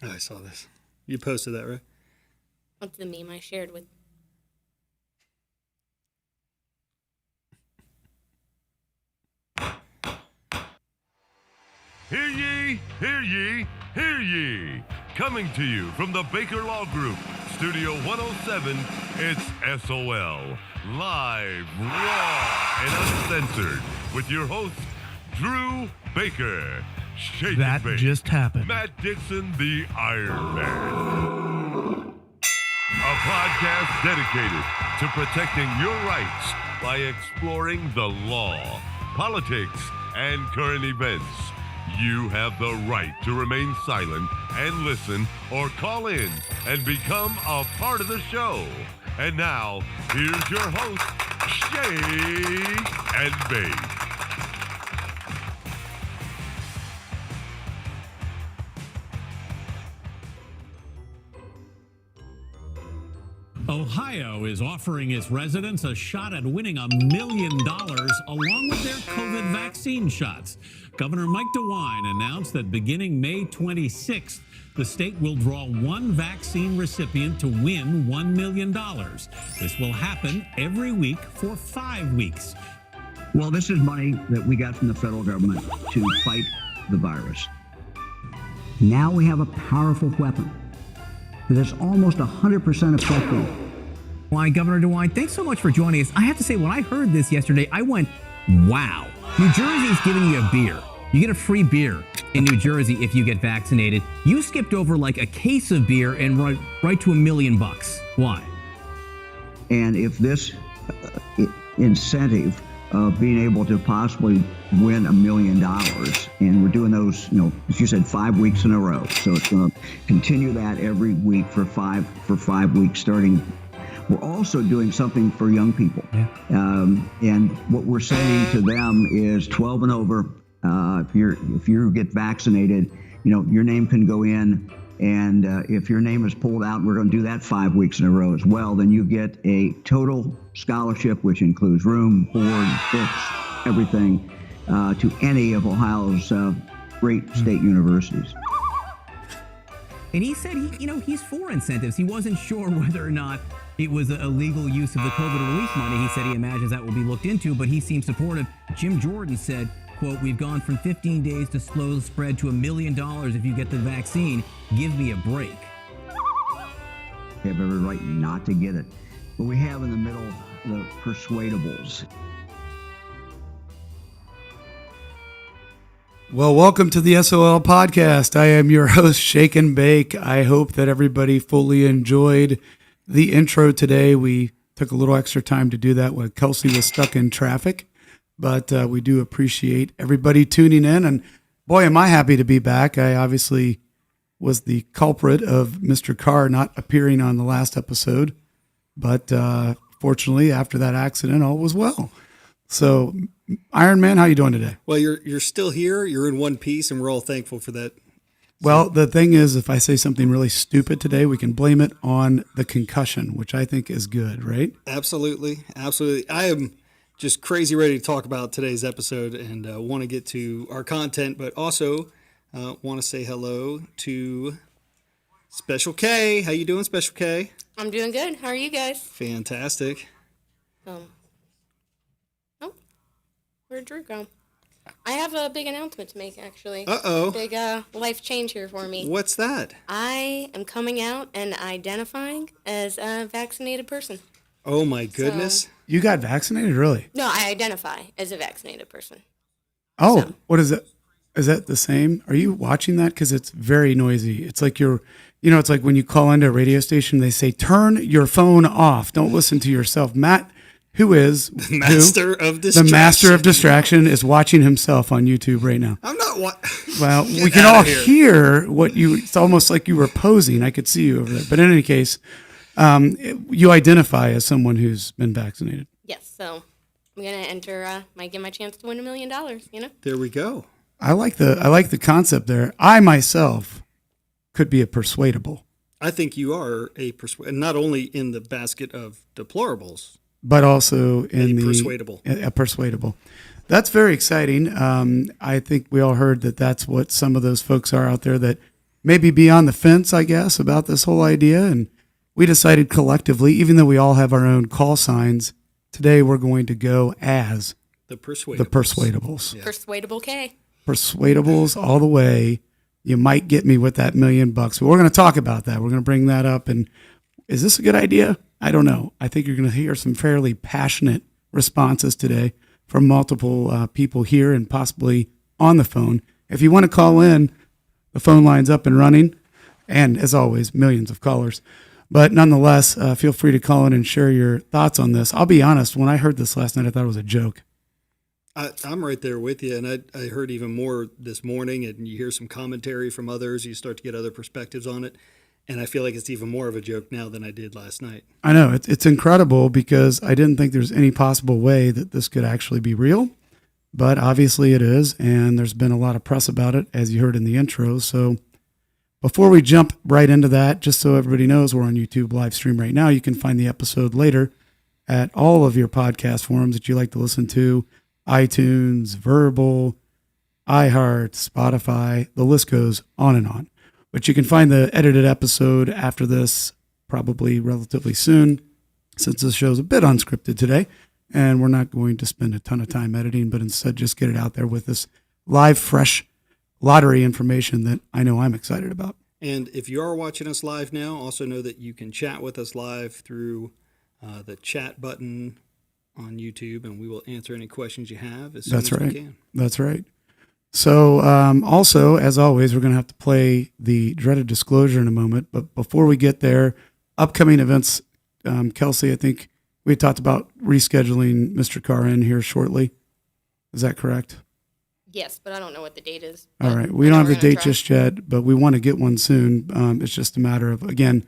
I saw this. You posted that, right? What's the meme I shared with? Hear ye, hear ye, hear ye. Coming to you from the Baker Law Group, Studio 107, it's SOL. Live, raw, and uncensored. With your host, Drew Baker. Shake That and Bake. just happened. Matt Dixon, the Iron Man. A podcast dedicated to protecting your rights by exploring the law, politics, and current events. You have the right to remain silent and listen or call in and become a part of the show. And now, here's your host, Shake and Bake. Ohio is offering its residents a shot at winning $1 million along with their COVID vaccine shots. Governor Mike DeWine announced that beginning May 26th, the state will draw one vaccine recipient to win $1 million. This will happen every week for 5 weeks. Well, this is money that we got from the federal government to fight the virus. Now we have a powerful weapon that is almost 100% effective. Why, Governor DeWine, thanks so much for joining us. I have to say, when I heard this yesterday, I went, wow. New Jersey's giving you a beer. You get a free beer in New Jersey if you get vaccinated. You skipped over like a case of beer and right to $1 million. Why? And if this incentive of being able to possibly win $1 million, and we're doing those, as you said, 5 weeks in a row. So it's going to continue that every week for five weeks starting. We're also doing something for young people. Yeah. And what we're saying to them is 12 and over, if you get vaccinated, your name can go in. And if your name is pulled out, we're going to do that 5 weeks in a row as well. Then you get a total scholarship, which includes room, board, books, everything, to any of Ohio's great state universities. And he said he's for incentives. He wasn't sure whether or not it was a legal use of the COVID relief money. He said he imagines that will be looked into, but he seems supportive. Jim Jordan said, quote, "We've gone from 15 days to slow the spread to $1 million if you get the vaccine. Give me a break." They have every right not to get it. But we have in the middle the persuadables. Well, welcome to the SOL podcast. I am your host, Shake and Bake. I hope that everybody fully enjoyed the intro today. We took a little extra time to do that when Kelsey was stuck in traffic, but we do appreciate everybody tuning in. And boy, am I happy to be back. I obviously was the culprit of Mr. Carr not appearing on the last episode, but fortunately, after that accident, all was well. So, Iron Man, how you doing today? Well, you're still here. You're in one piece, and we're all thankful for that. Well, the thing is, if I say something really stupid today, we can blame it on the concussion, which I think is good, right? Absolutely. Absolutely. I am just crazy ready to talk about today's episode and want to get to our content, but also want to say hello to Special K. How you doing, Special K? I'm doing good. How are you guys? Fantastic. Where'd Drew go? I have a big announcement to make, actually. Uh-oh. Big life change here for me. What's that? I am coming out and identifying as a vaccinated person. Oh, my goodness. You got vaccinated, really? No, I identify as a vaccinated person. Oh, So. What is it? Is that the same? Are you watching that? Because it's very noisy. It's like it's like when you call into a radio station, they say, turn your phone off. Don't listen to yourself. Matt, who is The master of distraction. The master of distraction is watching himself on YouTube right now. I'm not Well, we can all hear what it's almost like you were posing. I could see you over there. But in any case, you identify as someone who's been vaccinated. Yes, so I'm going to enter, might get my chance to win $1 million, There we go. I like the concept there. I myself could be a persuadable. I think you are not only in the basket of deplorables, but also in persuadable. A persuadable. That's very exciting. I think we all heard that's what some of those folks are out there that maybe be on the fence, I guess, about this whole idea. And we decided collectively, even though we all have our own call signs, today we're going to go as The Persuadables. the Persuadables. Yeah. Persuadable K. Persuadables all the way. You might get me with that $1 million, but we're going to talk about that. We're going to bring that up. And is this a good idea? I don't know. I think you're going to hear some fairly passionate responses today from multiple people here and possibly on the phone. If you want to call in, the phone line's up and running. And as always, millions of callers. But nonetheless, feel free to call in and share your thoughts on this. I'll be honest, when I heard this last night, I thought it was a joke. I'm right there with you, and I heard even more this morning, and you hear some commentary from others. You start to get other perspectives on it, and I feel like it's even more of a joke now than I did last night. I know, it's incredible because I didn't think there's any possible way that this could actually be real, but obviously it is, and there's been a lot of press about it, as you heard in the intro. So before we jump right into that, just so everybody knows, we're on YouTube live stream right now. You can find the episode later at all of your podcast forums that you like to listen to, iTunes, Verbal, iHeart, Spotify, the list goes on and on. But you can find the edited episode after this probably relatively soon, since this show's a bit unscripted today, and we're not going to spend a ton of time editing, but instead just get it out there with this live, fresh lottery information that I know I'm excited about. And if you are watching us live now, also know that you can chat with us live through the chat button on YouTube, and we will answer any questions you have as soon as we can. That's right. So also, as always, we're going to have to play the dreaded disclosure in a moment. But before we get there, upcoming events, Kelsey, I think we talked about rescheduling Mr. Carr in here shortly. Is that correct? Yes, but I don't know what the date is. All right. We don't have the date just yet, but we want to get one soon. It's just a matter of, again,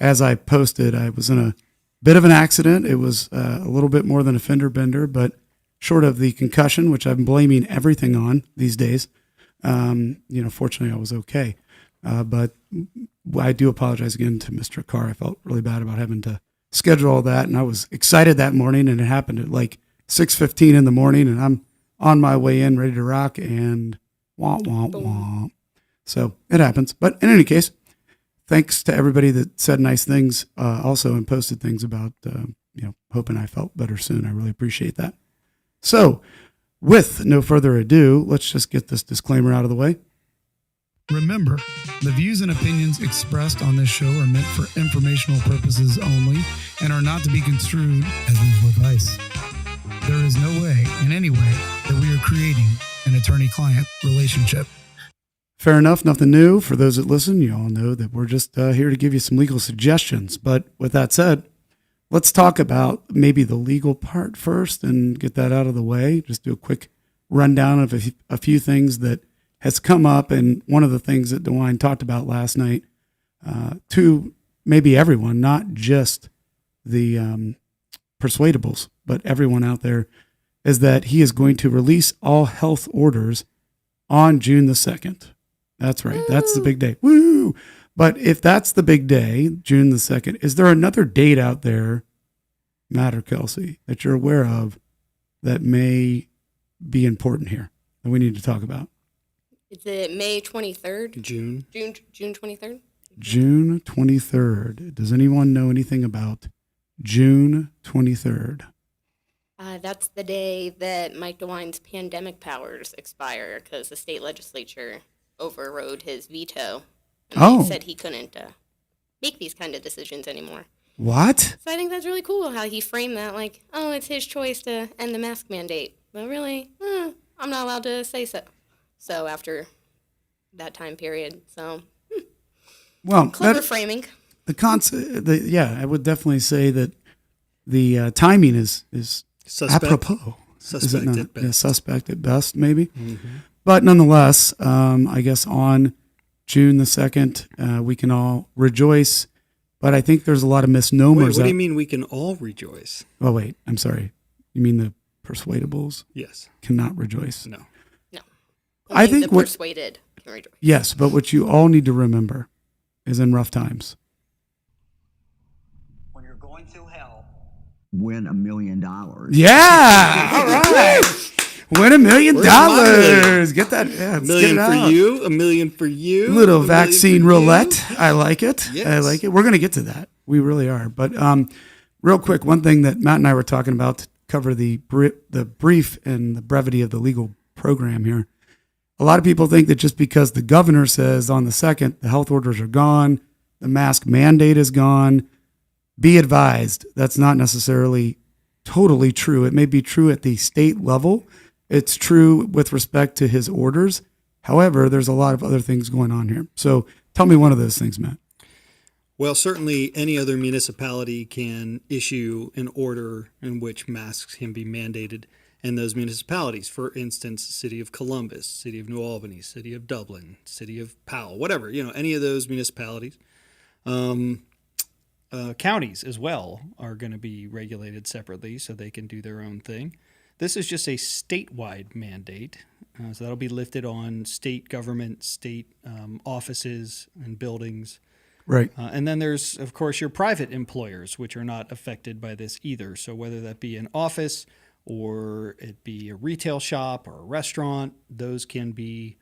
as I posted, I was in a bit of an accident. It was a little bit more than a fender bender, but short of the concussion, which I'm blaming everything on these days, fortunately I was okay. But I do apologize again to Mr. Carr. I felt really bad about having to schedule all that, and I was excited that morning, and it happened at like 6:15 in the morning, and I'm on my way in, ready to rock, and wah, wah, wah. So it happens. But in any case, thanks to everybody that said nice things also and posted things about, hoping I felt better soon. I really appreciate that. So with no further ado, let's just get this disclaimer out of the way. Remember, the views and opinions expressed on this show are meant for informational purposes only and are not to be construed as legal advice. There is no way, in any way, that we are creating an attorney-client relationship. Fair enough, nothing new. For those that listen, you all know that we're just here to give you some legal suggestions. But with that said, let's talk about maybe the legal part first and get that out of the way. Just do a quick rundown of a few things that has come up. And one of the things that DeWine talked about last night to maybe everyone, not just the Persuadables, but everyone out there, is that he is going to release all health orders on June the 2nd. That's right. Woo! That's the big day. Woo! But if that's the big day, June the 2nd, is there another date out there, Matt or Kelsey, that you're aware of that may be important here that we need to talk about? Is it May 23rd? June 23rd? June 23rd. Does anyone know anything about June 23rd? That's the day that Mike DeWine's pandemic powers expire because the state legislature overrode his veto. And He said he couldn't make these kind of decisions anymore. What? So I think that's really cool how he framed that like, oh, it's his choice to end the mask mandate. But really, I'm not allowed to say so. So after that time period, Well, clever framing. I would definitely say that the timing is Suspect. apropos. Suspect is it not? at best. Yeah, suspect at best, maybe. Mm-hmm. But nonetheless, I guess on June the 2nd, we can all rejoice. But I think there's a lot of misnomers. Wait, what do you mean we can all rejoice? Oh, wait, I'm sorry. You mean the Persuadables Yes. cannot rejoice? No. I think the persuaded can rejoice. Yes, but what you all need to remember is in rough times. When you're going through hell, win $1 million. Yeah, all right. Win $1 million. Where's my million? Get that. Yeah, A let's million get it for out. you, $1 million for you. Little $1 million vaccine for roulette. you. I like it. I Yes. like it. We're going to get to that. We really are. But real quick, one thing that Matt and I were talking about to cover the brief and the brevity of the legal program here. A lot of people think that just because the governor says on the 2nd, the health orders are gone, the mask mandate is gone, be advised, that's not necessarily totally true. It may be true at the state level. It's true with respect to his orders. However, there's a lot of other things going on here. So tell me one of those things, Matt. Well, certainly any other municipality can issue an order in which masks can be mandated in those municipalities. For instance, City of Columbus, City of New Albany, City of Dublin, City of Powell, whatever, any of those municipalities. Counties as well are going to be regulated separately so they can do their own thing. This is just a statewide mandate. So that'll be lifted on state government, state offices and buildings. Right. And then there's, of course, your private employers, which are not affected by this either. So whether that be an office or it be a retail shop or a restaurant, those can be,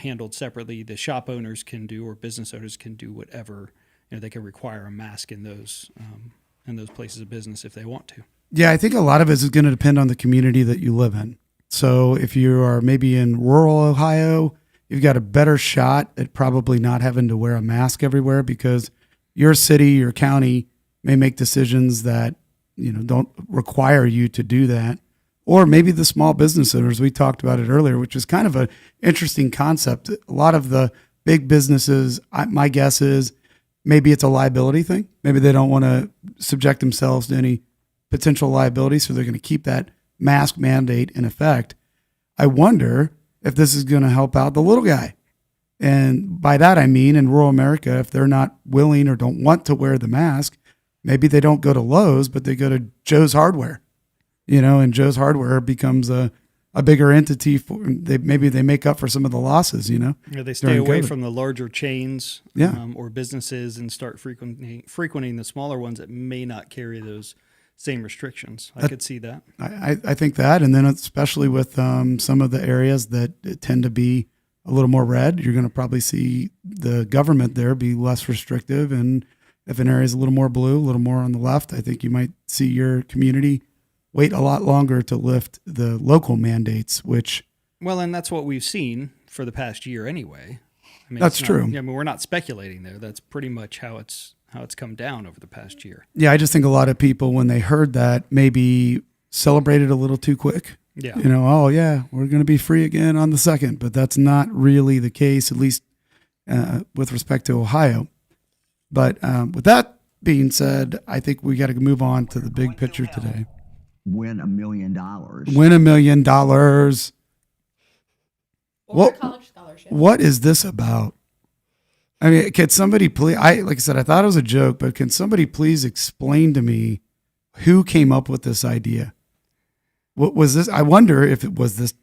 handled separately. The shop owners can do, or business owners can do whatever. They can require a mask in those places of business if they want to. Yeah, I think a lot of it is going to depend on the community that you live in. So if you are maybe in rural Ohio, you've got a better shot at probably not having to wear a mask everywhere because your city, your county may make decisions that, don't require you to do that. Or maybe the small business owners, we talked about it earlier, which is kind of an interesting concept. A lot of the big businesses, my guess is maybe it's a liability thing. Maybe they don't want to subject themselves to any potential liability, so they're going to keep that mask mandate in effect. I wonder if this is going to help out the little guy. And by that, I mean in rural America, if they're not willing or don't want to wear the mask, maybe they don't go to Lowe's, but they go to Joe's Hardware, and Joe's Hardware becomes a bigger entity. Maybe they make up for some of the losses, They stay away COVID. from the larger chains or businesses and start frequenting the smaller ones that may not carry those same restrictions. I could see that. I think that, and then especially with some of the areas that tend to be a little more red, you're going to probably see the government there be less restrictive. And if an area is a little more blue, a little more on the left, I think you might see your community wait a lot longer to lift the local mandates, which... Well, and that's what we've seen for the past year anyway. That's true. We're not speculating there. That's pretty much how it's come down over the past year. Yeah, I just think a lot of people, when they heard that, maybe celebrated a little too quick. Yeah. Oh yeah, we're going to be free again on the 2nd, but that's not really the case, at least with respect to Ohio. But with that being said, I think we got to move on to the big picture today. Win $1 million. Win $1 million. Or a college scholarship. What is this about? I mean, can somebody please? Like I said, I thought it was a joke, but can somebody please explain to me who came up with this idea? What was this? I wonder if it was this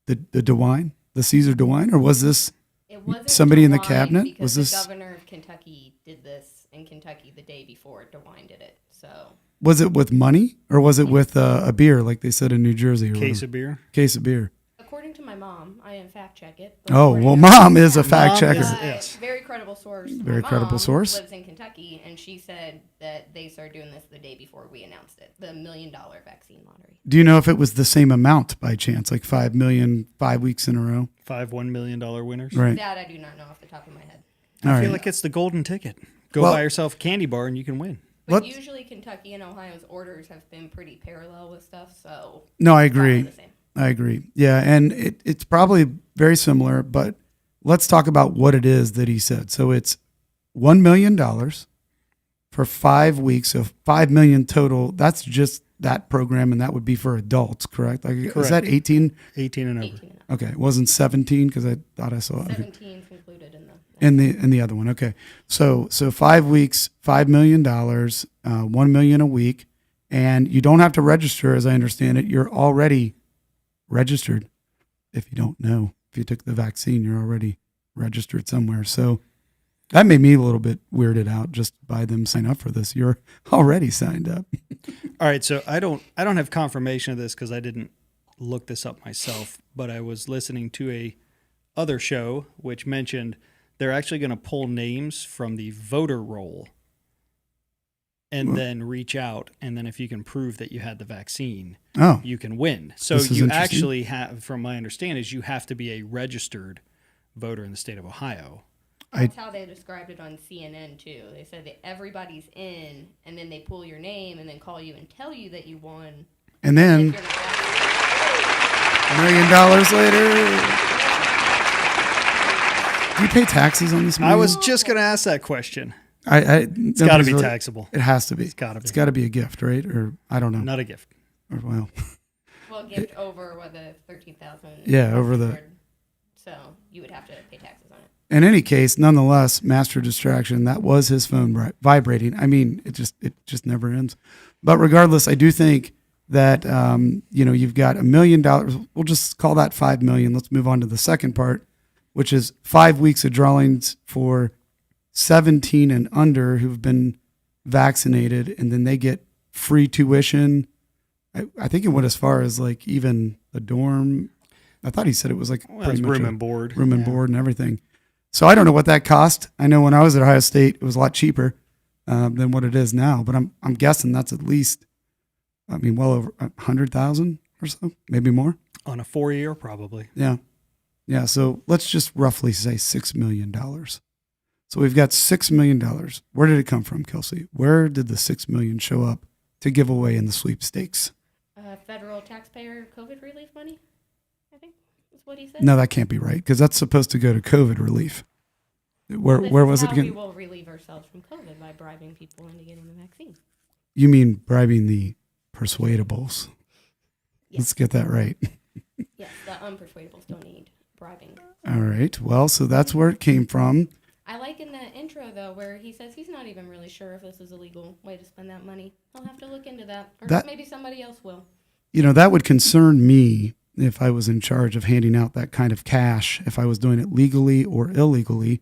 the DeWine, the Caesar DeWine, or was this It wasn't somebody in the DeWine cabinet? because Was this- the governor of Kentucky did this in Kentucky the day before DeWine did it. So was it with money or was it with a beer, like they said in New Jersey? Or Case whatever? of beer. Case of beer. according to my mom, I didn't fact check it. Oh, according well, to mom my is a fact Mom checker. is- But Yes. very credible source. Very My credible mom source. lives in Kentucky, and she said that they started doing this the day before we announced it, the $1 million vaccine lottery. Do you know if it was the same amount by chance, like 5 million, 5 weeks in a row? 5 $1 million winners. Right. That I do not know off the top of my head. All I feel right. like it's the golden ticket. Go Well- buy yourself a candy bar and you can win. But What- usually Kentucky and Ohio's orders have been pretty parallel with stuff, so No, I it's probably agree. the same. I agree. Yeah, and it's probably very similar, but let's talk about what it is that he said. So it's $1 million for 5 weeks, so 5 million total. That's just that program, and that would be for adults, correct? Like, is Correct. that 18? 18 and over. 18 and up. Okay, it wasn't 17 because I thought I saw it. Okay. 17 is included in the. In the other one, okay. So 5 weeks, $5 million, 1 million a week, and you don't have to register, as I understand it. You're already registered. If you don't know, if you took the vaccine, you're already registered somewhere. So that made me a little bit weirded out just by them sign up for this. You're already signed up. All right, so I don't have confirmation of this because I didn't look this up myself, but I was listening to a other show which mentioned they're actually going to pull names from the voter roll and then reach out. And then if you can prove that you had the vaccine, you can win. So you actually have, from my understanding, is you have to be a registered voter in the state of Ohio. That's how they described it on CNN, too. They said that everybody's in, and then they pull your name and then call you and tell you that you won. And then, $1 million later. Do you pay taxes on this money? I was just going to ask that question. It's got to be taxable. It has to be. It's got to be. It's got to be a gift, right? Or I don't know. Not a gift. Or, well, gift over the 13,000. Yeah, over the. So you would have to pay taxes on it. In any case, nonetheless, master distraction. That was his phone vibrating. I mean, it just never ends. But regardless, I do think that you've got $1 million. We'll just call that 5 million. Let's move on to the second part, which is 5 weeks of drawings for 17 and under who've been vaccinated, and then they get free tuition. I think it went as far as like even the dorm. I thought he said it was like pretty much room and board, and everything. So I don't know what that cost. I know when I was at Ohio State, it was a lot cheaper than what it is now. But I'm guessing that's at least, well over 100,000 or so, maybe more on a 4-year, probably. Yeah. So let's just roughly say $6 million. So we've got $6 million. Where did it come from, Kelsey? Where did the $6 million show up to give away in the sweepstakes? Federal taxpayer COVID relief money, I think is what he said. No, that can't be right because that's supposed to go to COVID relief. Where was it again? We will relieve ourselves from COVID by bribing people into getting the vaccine. You mean bribing the persuadables? Yes. Let's get that right. Yes, the unpersuadables don't need bribing. All right. Well, so that's where it came from. I like in the intro, though, where he says he's not even really sure if this is a legal way to spend that money. He'll have to look into that, or maybe somebody else will. That would concern me if I was in charge of handing out that kind of cash, if I was doing it legally or illegally.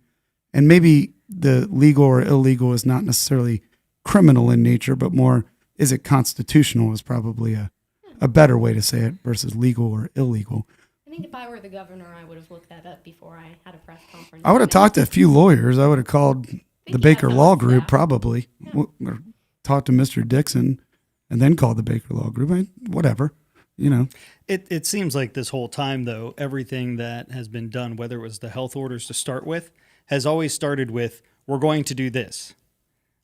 And maybe the legal or illegal is not necessarily criminal in nature, but more, is it constitutional is probably a better way to say it versus legal or illegal. I think if I were the governor, I would have looked that up before I had a press conference. I would have talked to a few lawyers. I would have called the Baker Law Group, probably, or talked to Mr. Dixon, and then called the Baker Law Group. Whatever, It seems like this whole time, though, everything that has been done, whether it was the health orders to start with, has always started with, we're going to do this.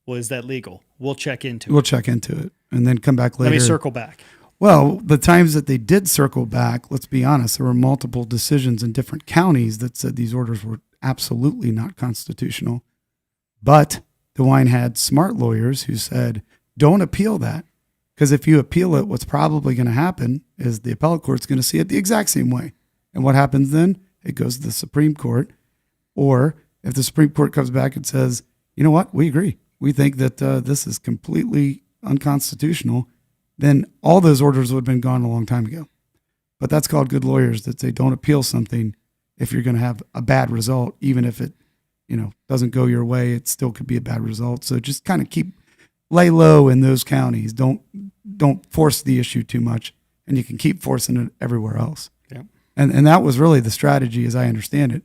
Well, is that legal? We'll check into it. We'll check into it, and then come back later. Let me circle back. Well, the times that they did circle back, let's be honest, there were multiple decisions in different counties that said these orders were absolutely not constitutional. But DeWine had smart lawyers who said, don't appeal that. Because if you appeal it, what's probably going to happen is the appellate court's going to see it the exact same way. And what happens then? It goes to the Supreme Court. Or if the Supreme Court comes back and says, you know what, we agree. We think that this is completely unconstitutional, then all those orders would have been gone a long time ago. But that's called good lawyers, that say don't appeal something if you're going to have a bad result, even if it, doesn't go your way, it still could be a bad result. So just kind of lay low in those counties. Don't force the issue too much, and you can keep forcing it everywhere else. Yeah. And that was really the strategy, as I understand it.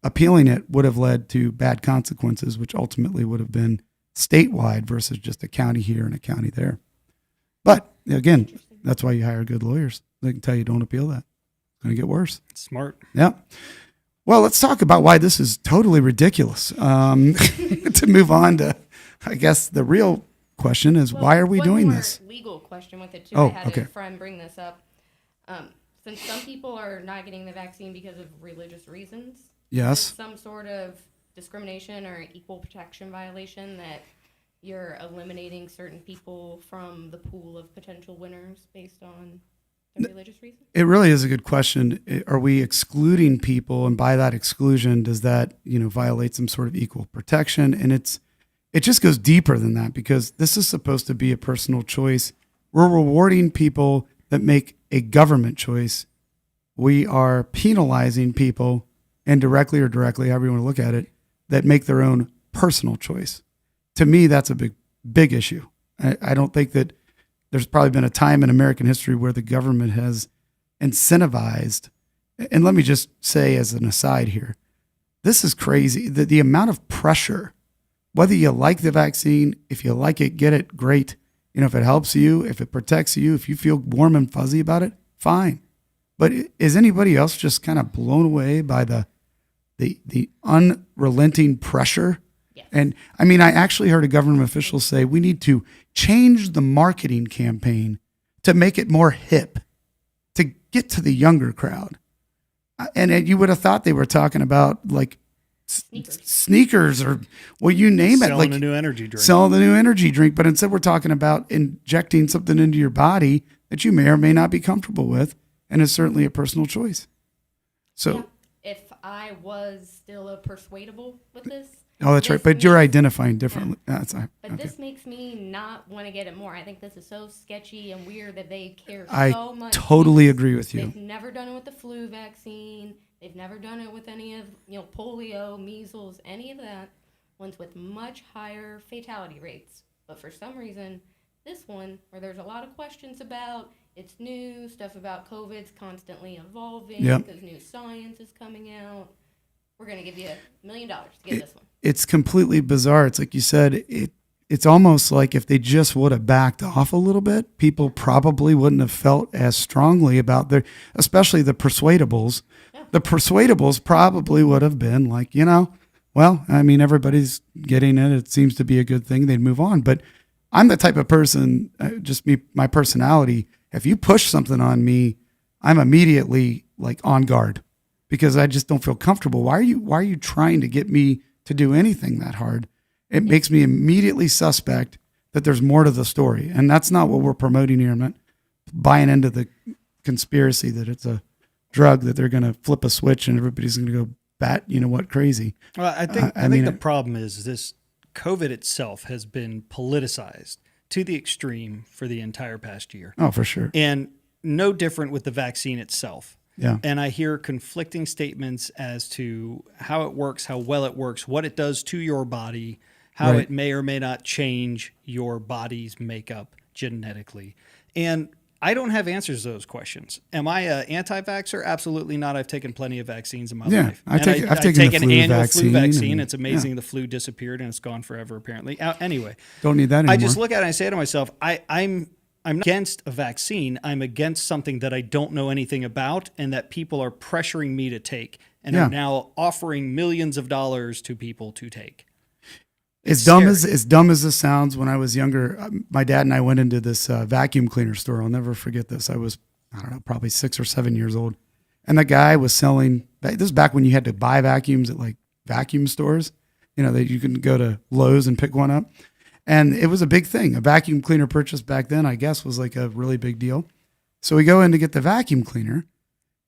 Appealing it would have led to bad consequences, which ultimately would have been statewide versus just a county here and a county there. But again, that's why you hire good lawyers. They can tell you don't appeal that. It's going to get worse. Smart. Yeah. Well, let's talk about why this is totally ridiculous. To move on to, I guess, the real question is, why are we doing this? Legal question with it too. Oh, I had okay. a friend bring this up. Since some people are not getting the vaccine because of religious reasons, yes, some sort of discrimination or equal protection violation that you're eliminating certain people from the pool of potential winners based on their religious reasons? It really is a good question. Are we excluding people, and by that exclusion, does that violate some sort of equal protection? And it just goes deeper than that, because this is supposed to be a personal choice. We're rewarding people that make a government choice. We are penalizing people, indirectly or directly, however you want to look at it, that make their own personal choice. To me, that's a big issue. I don't think that there's probably been a time in American history where the government has incentivized. And let me just say as an aside here, this is crazy. The amount of pressure, whether you like the vaccine, if you like it, get it, great. If it helps you, if it protects you, if you feel warm and fuzzy about it, fine. But is anybody else just kind of blown away by the unrelenting pressure? Yes. And I mean, I actually heard a government official say we need to change the marketing campaign to make it more hip, to get to the younger crowd. And you would have thought they were talking about like sneakers or, well, you name it. Selling like a new energy drink. Selling the new energy drink. But instead we're talking about injecting something into your body that you may or may not be comfortable with. And it's certainly a personal choice. So, yeah. If I was still persuadable with this. Oh, that's right. But you're identifying differently. Yeah. That's right. But Okay. this makes me not want to get it more. I think this is so sketchy and weird that they care I so much. totally agree with you. They've never done it with the flu vaccine. They've never done it with any of, polio, measles, any of that. Ones with much higher fatality rates. But for some reason, this one, where there's a lot of questions about, it's new, stuff about COVID's constantly evolving because new science is coming out. We're going to give you $1 million to get this one. It's completely bizarre. It's like you said, it's almost like if they just would have backed off a little bit, people probably wouldn't have felt as strongly about especially the persuadables. Yeah. The persuadables probably would have been like, well, I mean, everybody's getting it. It seems to be a good thing. They'd move on. But I'm the type of person, my personality, if you push something on me, I'm immediately like on guard because I just don't feel comfortable. Why are you trying to get me to do anything that hard? It makes me immediately suspect that there's more to the story. And that's not what we're promoting here. I'm not buying into the conspiracy that it's a drug that they're going to flip a switch and everybody's going to go bat, crazy. Well, I think the problem is this COVID itself has been politicized to the extreme for the entire past year. Oh, for sure. And no different with the vaccine itself. Yeah. And I hear conflicting statements as to how it works, how well it works, what it does to your body, how it may or may not change your body's makeup genetically. And I don't have answers to those questions. Am I an anti-vaxxer? Absolutely not. I've taken plenty of vaccines in my life. I've taken an annual flu vaccine. And, it's amazing the flu disappeared and it's gone forever apparently. Anyway. Don't need that anymore. I just look at it and I say to myself, I'm not against a vaccine. I'm against something that I don't know anything about and that people are pressuring me to take and are now offering millions of dollars to people to take. As dumb as this sounds, when I was younger, my dad and I went into this vacuum cleaner store. I'll never forget this. I was, probably 6 or 7 years old. And the guy was selling, this is back when you had to buy vacuums at like vacuum stores, that you can go to Lowe's and pick one up. And it was a big thing. A vacuum cleaner purchase back then, I guess, was like a really big deal. So we go in to get the vacuum cleaner,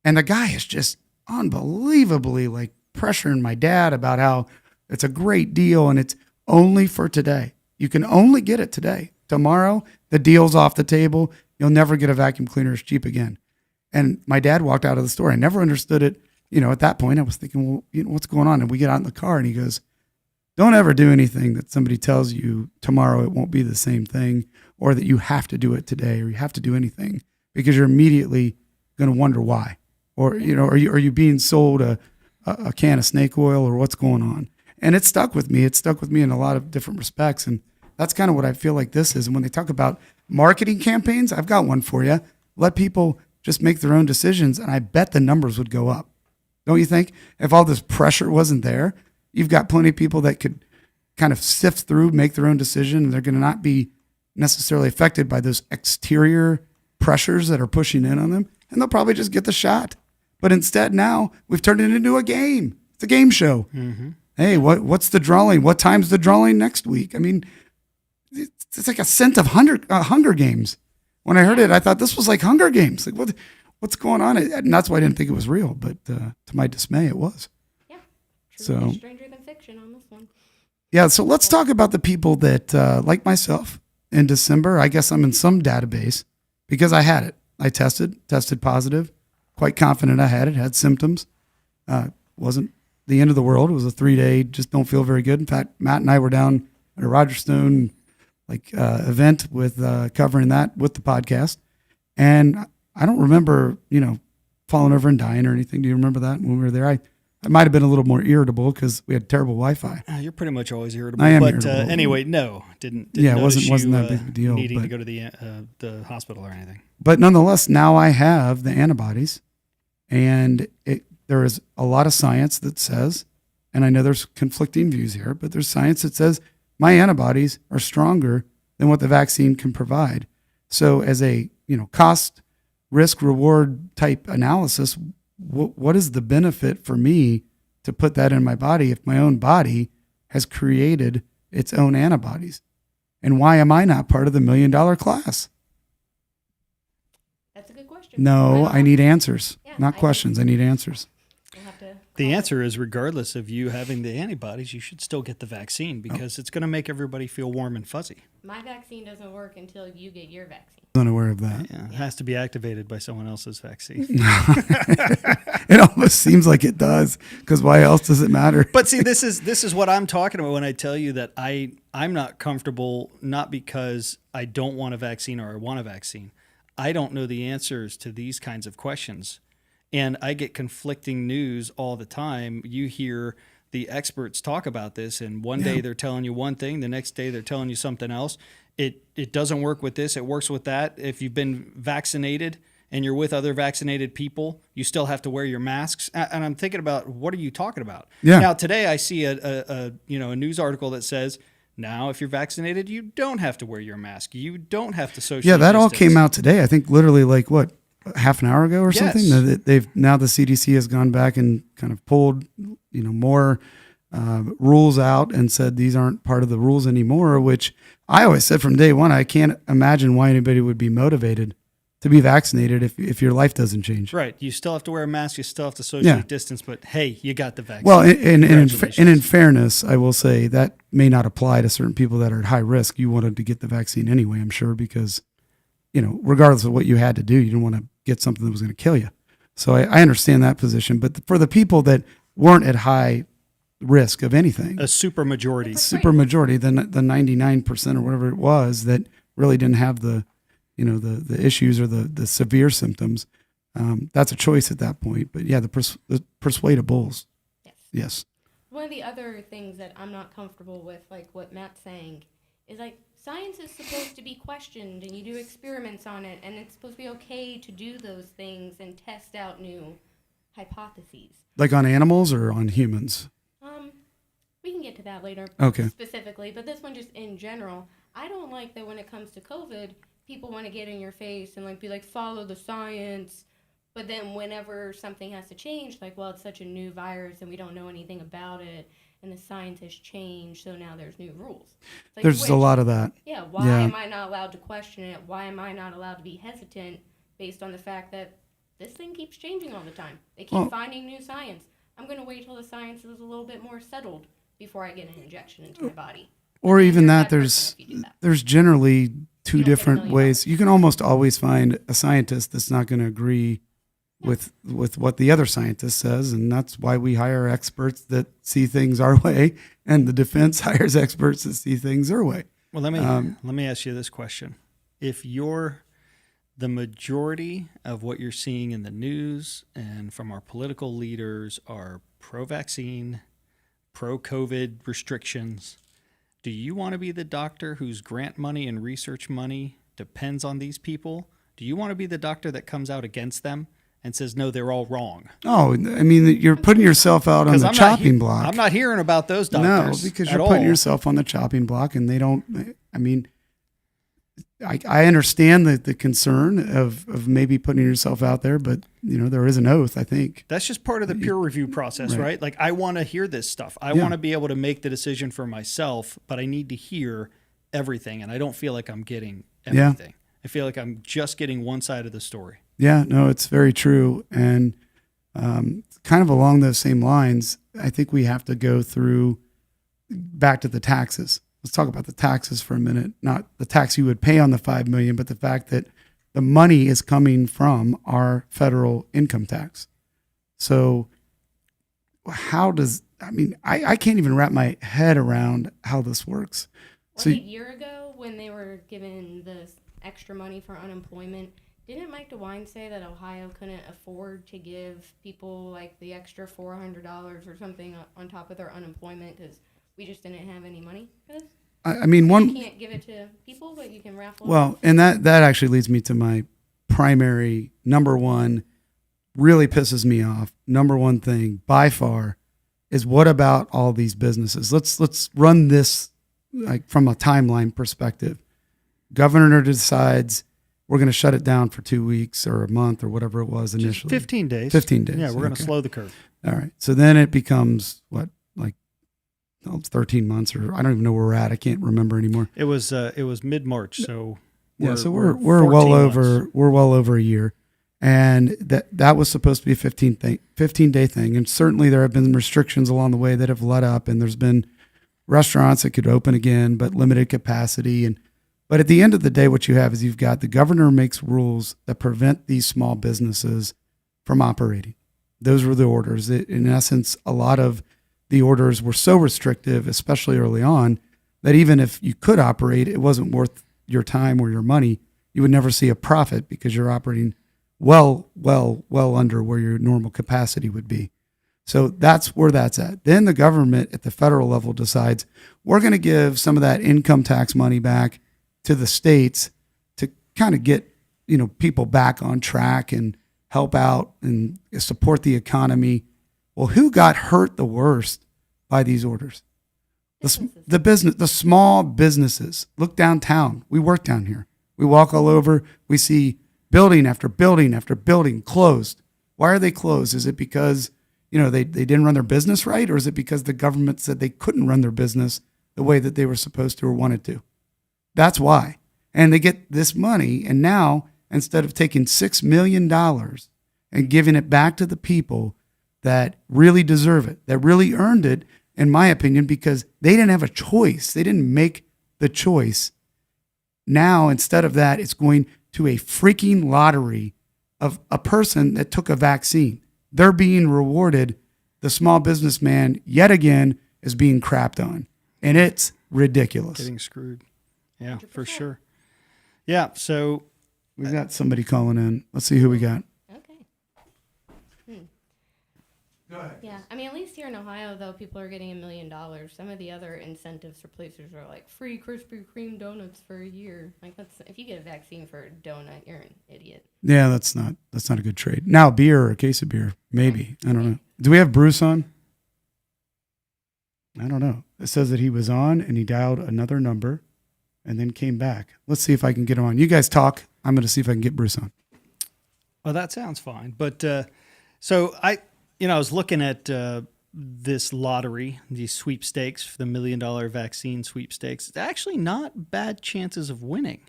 and the guy is just unbelievably like pressuring my dad about how it's a great deal and it's only for today. You can only get it today. Tomorrow, the deal's off the table. You'll never get a vacuum cleaner as cheap again. And my dad walked out of the store. I never understood it. At that point, I was thinking, well, what's going on? And we get out in the car, and he goes, don't ever do anything that somebody tells you tomorrow it won't be the same thing, or that you have to do it today, or you have to do anything, because you're immediately going to wonder why. Or, are you being sold a can of snake oil, or what's going on? And it stuck with me. It stuck with me in a lot of different respects. And that's kind of what I feel like this is. And when they talk about marketing campaigns, I've got one for you. Let people just make their own decisions. And I bet the numbers would go up. Don't you think? If all this pressure wasn't there, you've got plenty of people that could kind of sift through, make their own decision. And they're going to not be necessarily affected by those exterior pressures that are pushing in on them. And they'll probably just get the shot. But instead now we've turned it into a game. It's a game show. Mm-hmm. Hey, what's the drawing? What time's the drawing next week? I mean, it's like a scent of Hunger Games. When I heard it, I thought this was like Hunger Games. Like what's going on? And that's why I didn't think it was real. But to my dismay, it was. Yeah. So stranger than fiction on this one. Yeah. So let's talk about the people that, like myself, in December. I guess I'm in some database because I had it. I tested positive. Quite confident I had it. Had symptoms. Wasn't the end of the world. It was a 3-day, just don't feel very good. In fact, Matt and I were down at a Roger Stone event with covering that with the podcast. And I don't remember, falling over and dying or anything. Do you remember that when we were there? I might have been a little more irritable because we had terrible Wi-Fi. You're pretty much always irritable. I am but irritable. Anyway, no, didn't Yeah, it notice wasn't you, that big of a deal, needing to but- go to the hospital or anything. But nonetheless, now I have the antibodies, and there is a lot of science that says, and I know there's conflicting views here, but there's science that says my antibodies are stronger than what the vaccine can provide. So as a cost, risk, reward type analysis, what is the benefit for me to put that in my body if my own body has created its own antibodies? And why am I not part of the $1 million class? That's a good question. No, I need answers, Yeah, not I questions. I need answers. We'll have to The call answer is, regardless of you having the antibodies, you should still get the vaccine because it's going to make everybody feel warm and fuzzy. My vaccine doesn't work until you get your vaccine. Unaware of that. Yeah, it has to be activated by someone else's vaccine. It almost seems like it does, because why else does it matter? But see, this is what I'm talking about when I tell you that I'm not comfortable, not because I don't want a vaccine or I want a vaccine. I don't know the answers to these kinds of questions. And I get conflicting news all the time. You hear the experts talk about this, and one day they're telling you one thing, the next day they're telling you something else. It doesn't work with this, it works with that. If you've been vaccinated and you're with other vaccinated people, you still have to wear your masks. And I'm thinking about, what are you talking about? Yeah. Now today I see a news article that says, now if you're vaccinated, you don't have to wear your mask. You don't have to socially Yeah, that all distance. came out today. I think literally like half an hour ago or Yes. something. That the CDC has gone back and kind of pulled more rules out and said these aren't part of the rules anymore. Which I always said from day one, I can't imagine why anybody would be motivated to be vaccinated if your life doesn't change. Right. You still have to wear a mask. You still have to socially Yeah. distance. But hey, you got the vaccine. Well, and in Congratulations. fairness, I will say that may not apply to certain people that are at high risk. You wanted to get the vaccine anyway, I'm sure, because regardless of what you had to do, you didn't want to get something that was going to kill you. So I understand that position. But for the people that weren't at high risk of anything, a super majority. super majority, the 99% or whatever it was that really didn't have the issues or the severe symptoms, that's a choice at that point. But yeah, the persuadables. Yes. Yes. One of the other things that I'm not comfortable with, like what Matt's saying, is like science is supposed to be questioned and you do experiments on it, and it's supposed to be okay to do those things and test out new hypotheses. Like on animals or on humans? We can get to that later Okay. specifically, but this one just in general, I don't like that when it comes to COVID, people want to get in your face and be like, follow the science. But then whenever something has to change, well, it's such a new virus and we don't know anything about it, and the science has changed, so now there's new rules. It's There's a lot of that. Yeah, why am I not allowed to question it? Why am I not allowed to be hesitant based on the fact that this thing keeps changing all the time? They keep finding new science. I'm going to wait till the science is a little bit more settled before I get an injection into my body. Or And even you're a that, bad person if you do that. there's generally two You don't get $1 different million. ways. You can almost always find a scientist that's not going to agree with what the other scientist says, and that's why we hire experts that see things our way, and the defense hires experts that see things their way. Well, let me ask you this question: if the majority of what you're seeing in the news and from our political leaders are pro-vaccine, pro-COVID restrictions, do you want to be the doctor whose grant money and research money depends on these people? Do you want to be the doctor that comes out against them and says, no, they're all wrong? Oh, I mean, you're putting yourself out on the chopping block. I'm not hearing about those No, doctors. because at you're putting all. yourself on the chopping block, and they don't. I mean, I understand the concern of maybe putting yourself out there, but there is an oath, I think. That's just part of the peer review process, right? Like, I want to hear this stuff. I want to be able to make the decision for myself, but I need to hear everything, and I don't feel like I'm getting everything. I feel like I'm just getting one side of the story. Yeah, no, it's very true. And kind of along those same lines, I think we have to go through back to the taxes. Let's talk about the taxes for a minute. Not the tax you would pay on the $5 million, but the fact that the money is coming from our federal income tax. So how does, I can't even wrap my head around how this works. A year ago, when they were given the extra money for unemployment, Didn't Mike DeWine say that Ohio couldn't afford to give people like the extra $400 or something on top of their unemployment because we just didn't have any money for this? I mean, You can't give it to people, but you can raffle it well, off? and that actually leads me to my primary number one, really pisses me off. Number one thing by far is what about all these businesses? Let's run this like from a timeline perspective. Governor decides we're going to shut it down for 2 weeks or a month or whatever it was initially. 15 days. 15 days. Yeah, we're going to okay. slow the curve. All right. So then it becomes what, like 13 months, or I don't even know where we're at. I can't remember anymore. It was mid-March, so we're 14 well months. over a year, and that was supposed to be a 15-day thing, and certainly there have been restrictions along the way that have led up, and there's been restaurants that could open again but limited capacity, but at the end of the day, what you have is you've got the governor makes rules that prevent these small businesses from operating. Those were the orders. In essence, a lot of the orders were so restrictive, especially early on, that even if you could operate, it wasn't worth your time or your money. You would never see a profit because you're operating well under where your normal capacity would be. So that's where that's at. Then the government at the federal level decides we're going to give some of that income tax money back to the states to kind of get, people back on track and help out and support the economy. Well, who got hurt the worst by these orders? The small businesses. Look downtown. We work down here. We walk all over. We see building after building after building closed. Why are they closed? Is it because, they didn't run their business right? Or is it because the government said they couldn't run their business the way that they were supposed to or wanted to? That's why. And they get this money. And now, instead of taking $6 million and giving it back to the people that really deserve it, that really earned it, in my opinion, because they didn't have a choice. They didn't make the choice. Now, instead of that, it's going to a freaking lottery of a person that took a vaccine. They're being rewarded. The small businessman, yet again, is being crapped on. And it's ridiculous. Getting screwed. Yeah, 100%. For sure. Yeah, so we've got somebody calling in. Let's see who we got. Go ahead. Yeah, I mean, at least here in Ohio, though, people are getting $1 million. Some of the other incentives for places are like free Krispy Kreme donuts for a year. Like, if you get a vaccine for a donut, you're an idiot. Yeah, that's not a good trade. Now, beer or a case of beer, maybe. I don't know. Do we have Bruce on? I don't know. It says that he was on and he dialed another number and then came back. Let's see if I can get him on. You guys talk. I'm going to see if I can get Bruce on. Well, that sounds fine. But so I was looking at this lottery, these sweepstakes, for the $1 million vaccine sweepstakes. It's actually not bad chances of winning.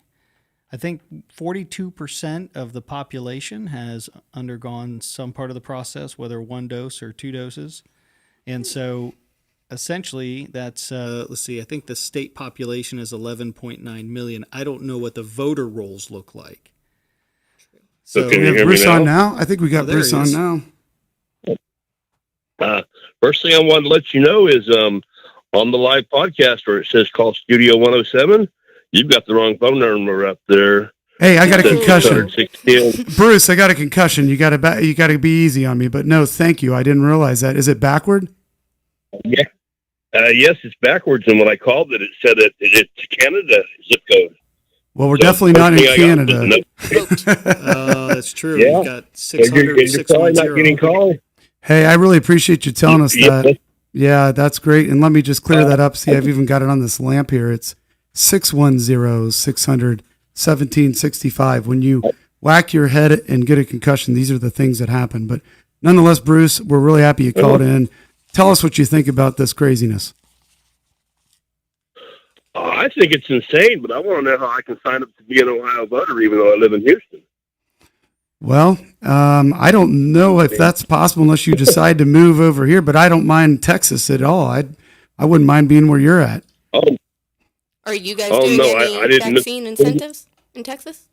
I think 42% of the population has undergone some part of the process, whether 1 dose or 2 doses. And so essentially that's, let's see, I think the state population is 11.9 million. I don't know what the voter rolls look like. So can we you have hear Bruce me now? on now? I think we got Bruce on now. First thing I wanted to let you know is on the live podcast where it says call Studio 107, you've got the wrong phone number up there. Hey, I got a It says concussion. 616. Bruce, I got a concussion. You got to be easy on me. But no, thank you. I didn't realize that. Is it backward? Yeah. Yes, it's backwards. And when I called it, it said that it's Canada zip code. Well, we're definitely not in Canada. That's true. Yeah. We've got 600, You're probably not getting called. Hey, I really appreciate you telling us that. Yeah, that's great. And let me just clear that up. See, I've even got it on this lamp here. It's 610-600-1765. When you whack your head and get a concussion, these are the things that happen. But nonetheless, Bruce, we're really happy you called in. Tell us what you think about this craziness. I think it's insane, but I want to know how I can sign up to be an Ohio voter even though I live in Houston. Well, I don't know if that's possible unless you decide to move over here, but I don't mind Texas at all. I wouldn't mind being where you're at. Oh, Are you guys doing any vaccine incentives in Texas?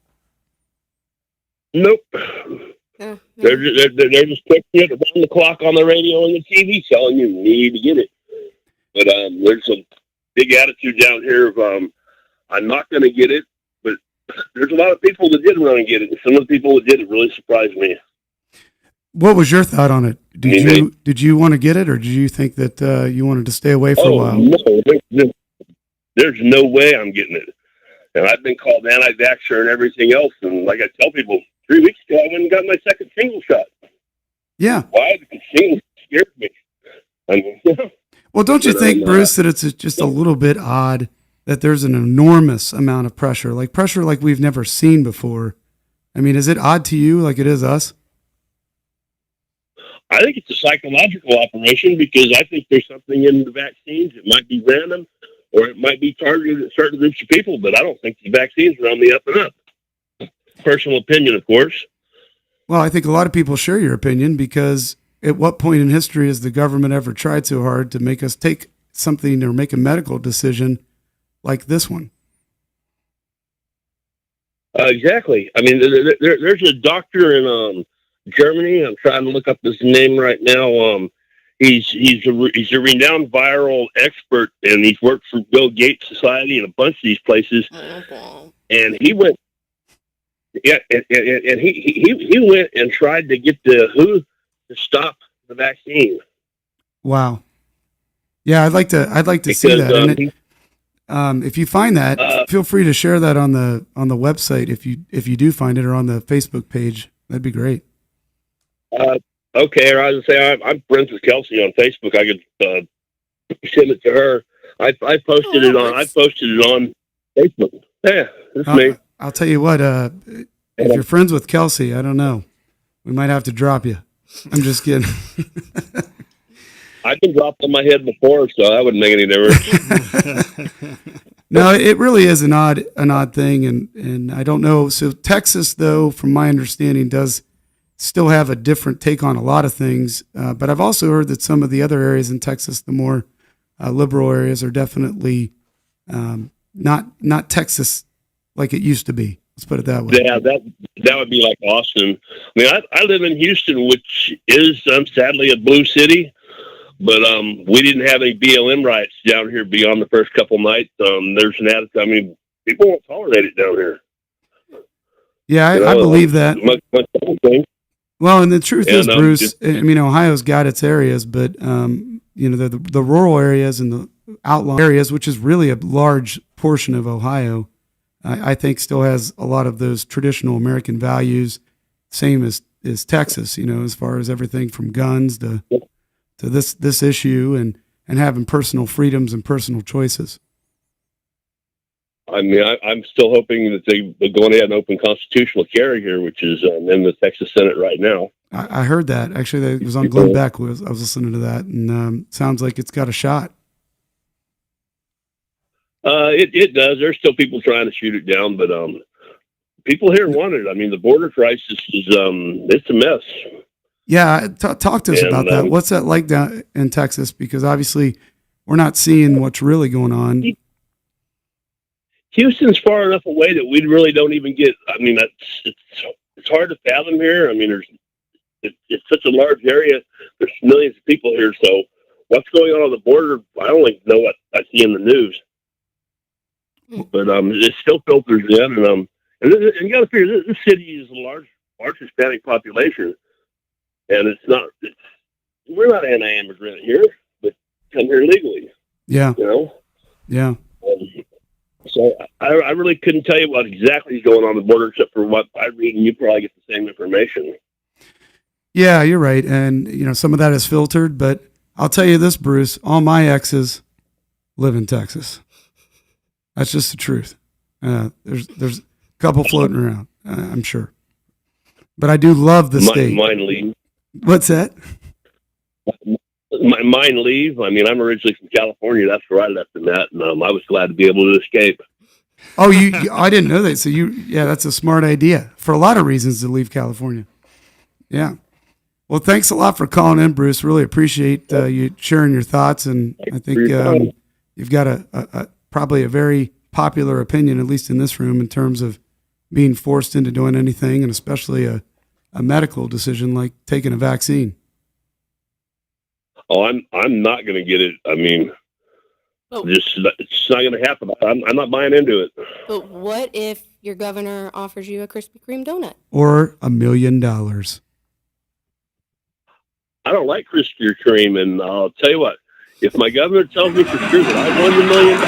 Nope. No. They're just putting it around the clock on the radio and the TV telling you need to get it. But there's a big attitude down here of I'm not going to get it, but there's a lot of people that did run and get it, and some of the people that did it really surprised me. What was your thought on it? Did you want to get it, or did you think that you wanted to stay away for a while? No, there's no way I'm getting it. And I've been called anti-vaxxer and everything else. And like I tell people, 3 weeks ago, I went and got my second single shot. Yeah. Why? Because shingles scared me. I mean, well, don't you think, Bruce, that it's just a little bit odd that there's an enormous amount of pressure like we've never seen before? I mean, is it odd to you like it is us? I think it's a psychological operation because I think there's something in the vaccines. It might be random or it might be targeted at certain groups of people, but I don't think the vaccines are on the up and up. Personal opinion, of course. Well, I think a lot of people share your opinion because at what point in history has the government ever tried so hard to make us take something or make a medical decision like this one? Exactly. I mean, there's a doctor in Germany. I'm trying to look up his name right now. He's a renowned viral expert, and he's worked for Bill Gates Society and a bunch of these places. Okay. And he went, and he went and tried to get the WHO to stop the vaccine. Wow. Yeah, I'd like to see that. And if you find that, feel free to share that on the website if you do find it, or on the Facebook page. That'd be great. Okay, or I was gonna say I'm friends with Kelsey on Facebook. I could send it to her. I posted it on Facebook. Yeah, that's me. I'll tell you what. If you're friends with Kelsey, I don't know. We might have to drop you. I'm just kidding. I've been dropped on my head before, so that wouldn't make any difference. No, it really is an odd thing, and I don't know. So Texas, though, from my understanding, does still have a different take on a lot of things. But I've also heard that some of the other areas in Texas, the more liberal areas, are definitely not Texas like it used to be. Let's put it that way. Yeah, that would be like Austin. I mean, I live in Houston, which is sadly a blue city, but we didn't have any BLM riots down here beyond the first couple nights. There's an attitude. I mean, people won't tolerate it down here. Yeah, I believe that. Well, and the truth is, Bruce, I mean, Ohio's got its areas, but the rural areas and the outlying areas, which is really a large portion of Ohio, I think still has a lot of those traditional American values, same as Texas, as far as everything from guns to this issue and having personal freedoms and personal choices. I mean, I'm still hoping that they're going ahead and open constitutional carry here, which is in the Texas Senate right now. I heard that. Actually, it was on Glenn Beck. I was listening to that, and sounds like it's got a shot. It does. There's still people trying to shoot it down, but people here want it. I mean, the border crisis is it's a mess. Yeah, talk to us about that. What's that like down in Texas? Because obviously, we're not seeing what's really going on. Houston's far enough away that we really don't even get. I mean, it's hard to fathom here. I mean, it's such a large area. There's millions of people here. So what's going on the border? I only know what I see in the news. But it still filters in, and you got to figure this city is a large Hispanic population, and we're not anti-immigrant here, but come here legally. Yeah. Yeah. So I really couldn't tell you what exactly is going on the border, except for what I read, and you probably get the same information. Yeah, you're right, and some of that is filtered, but I'll tell you this, Bruce: all my exes live in Texas. That's just the truth. There's a couple floating around, I'm sure. But I do love the state. Mine leave. What's that? Mine leave. I mean, I'm originally from California. That's where I left them at, and I was glad to be able to escape. Oh, I didn't know that. So that's a smart idea for a lot of reasons to leave California. Yeah. Well, thanks a lot for calling in, Bruce. Really appreciate you sharing your thoughts, and I think you've got a probably a very popular opinion, at least in this room, in terms of being forced into doing anything, and especially a medical decision like taking a vaccine. Oh, I'm not going to get it. I mean, it's not going to happen. I'm not buying into it. But what if your governor offers you a Krispy Kreme donut. Or $1 million. I don't like Krispy Kreme, and I'll tell you what, if my governor tells me for sure that I won $1 million,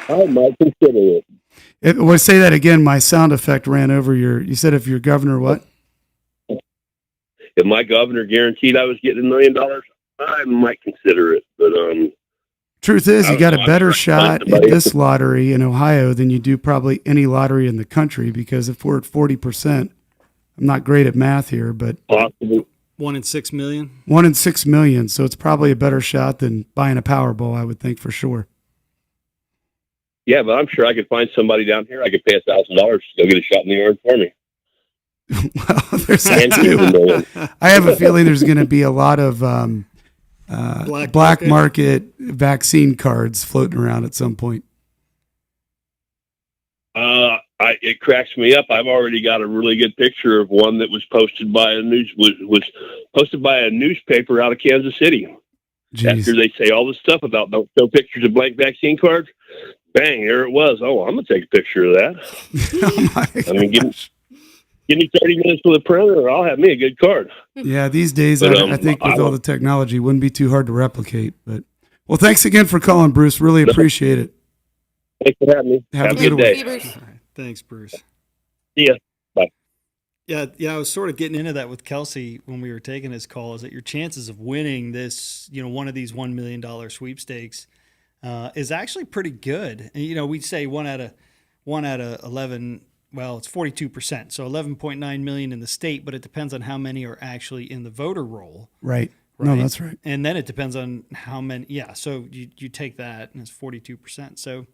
I might consider it. Well, say that again. My sound effect ran over you said if your governor what? If my governor guaranteed I was getting $1 million, I might consider it. But truth is, you got a better shot at somebody. this lottery in Ohio than you do probably any lottery in the country, because if we're at 40%, I'm not great at math here, but Possible. 1 in 6 million. 1 in 6 million. So it's probably a better shot than buying a Powerball, I would think, for sure. Yeah, but I'm sure I could find somebody down here. I could pay $1,000 to go get a shot in the arm for me. Well, there's that And too. $1 million. I have a feeling there's going to be a lot of black market vaccine cards floating around at some point. It cracks me up. I've already got a really good picture of one that was posted by was posted by a newspaper out of Kansas City. Jeez. After they say all this stuff about don't show pictures of blank vaccine cards, bang, there it was. Oh, I'm gonna take a picture of that. Oh my I mean, give me 30 minutes with a printer, I'll have me a good card. Yeah, these days, But, I think with all the technology, it wouldn't be too hard to replicate. But well, thanks again for calling, Bruce. Really appreciate it. Thanks for having me. Have a a good good one. day. Bruce. Thanks, Bruce. See ya. Bye. Yeah, I was sort of getting into that with Kelsey when we were taking his call, is that your chances of winning this, one of these $1 million sweepstakes is actually pretty good. And, we'd say one out of 11, well, it's 42%. So 11.9 million in the state, but it depends on how many are actually in the voter roll. Right. No, that's right. And then it depends on how many. Yeah. So you take that and it's 42%. So